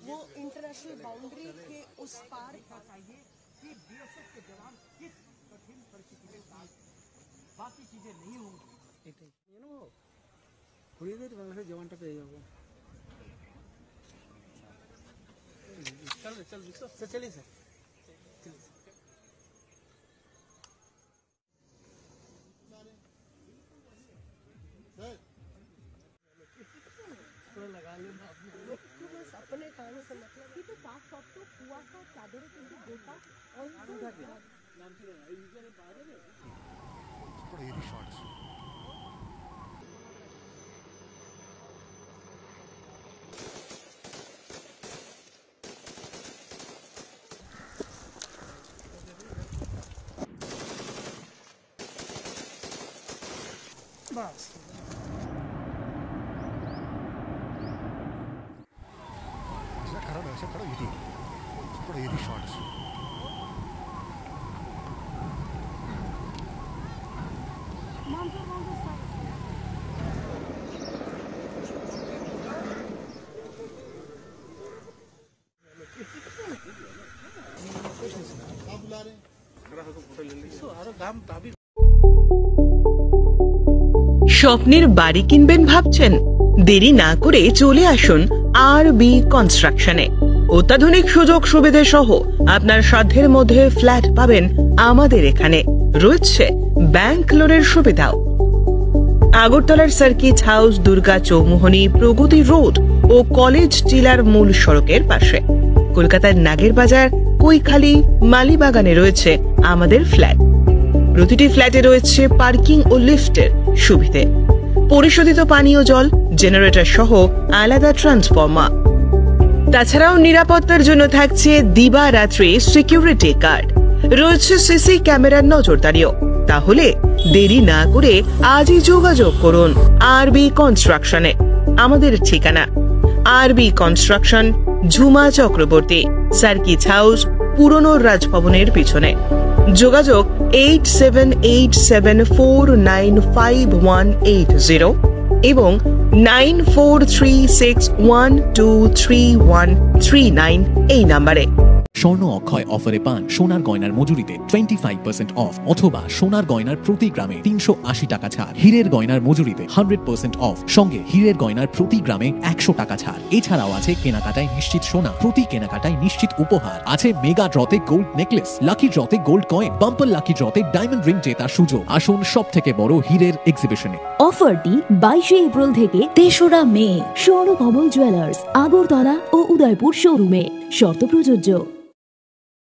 वो international boundary के उस पार चाहिए कि बीएसएफ के जवान किस कठिन परिस्थिति के साथ बाकी चीजें नहीं होंगी। बांग्लादेश जवानটা পেয়ে যাবো। चल चलिए सर। लगा लेना बस अपने कानों से मतलब कि तो साफ साफ तो कुआसा चादर किंतु गोटा और उठा के नाम से यूजर बाहर है थोड़ा ये शॉट्स बस खड़ा ये थोड़ा ये शॉट्स बुला रहे फोटो ले लीजिए আরো দাম দাবি স্বপ্নের বাড়ি কিনবেন ভাবছেন? দেরি না করে চলে আসুন আরবি কনস্ট্রাকশনে। অত্যাধুনিক সুযোগ সুবিধা সহ আপনার সাধ্যের মধ্যে ফ্ল্যাট পাবেন আমাদের এখানে। রয়েছে ব্যাংক লোনের সুবিধাও। আগরতলার সার্কিট হাউস, দুর্গা চৌমুহনী, প্রগতি রোড ও কলেজ টিলার মূল সড়কের পাশে। কলকাতার নাগের বাজার, কৈখালি, মালিবাগানে রয়েছে আমাদের ফ্ল্যাট। প্রতিটি ফ্ল্যাটে রয়েছে পার্কিং ও লিফটের সুবিধে, পরিশোধিত পানীয় জল, জেনারেটর সহ আলাদা ট্রান্সফরমার। তাছাড়াও নিরাপত্তার জন্য থাকছে দিবারাত্রি সিকিউরিটি গার্ড, রয়েছে সিসি ক্যামেরার নজরদারিও। তাহলে দেরি না করে আজই যোগাযোগ করুন আরবি কনস্ট্রাকশনে। আমাদের ঠিকানা আরবি construction, Jhuma Chakraborty, circuit house, পুরনো রাজভবনের পিছনে। যোগাযোগ 8787495180 এবং 9436123139 এই নম্বরে। স্বর্ণ অক্ষয় অফারে পান সোনার গয়নার মজুরিতে 25% অফ অথবা সোনার গয়নার প্রতি গ্রামে 380 টাকা ছাড়। হীরের গয়নার মজুরিতে 100% অফ, সঙ্গে হীরের গয়নার প্রতি গ্রামে 100 টাকা ছাড়। এছাড়াও আছে কেনাকাটায় নিশ্চিত সোনা, প্রতি কেনাকাটায় নিশ্চিত উপহার। আছে মেগা ড্রতে গোল্ড নেকলেস, লাকি ড্রতে গোল্ড কয়েন, বাম্পার লাকি ড্রতে ডায়মন্ড রিং জেতার সুযোগ। আসুন সব থেকে বড় হীরের এক্সিবিশনে। অফারটি 22 এপ্রিল থেকে 3রা মে স্বর্ণকমল জুয়েলার্স, আগরতলা ও উদয়পুর শোরুমে। শর্ত প্রযোজ্য।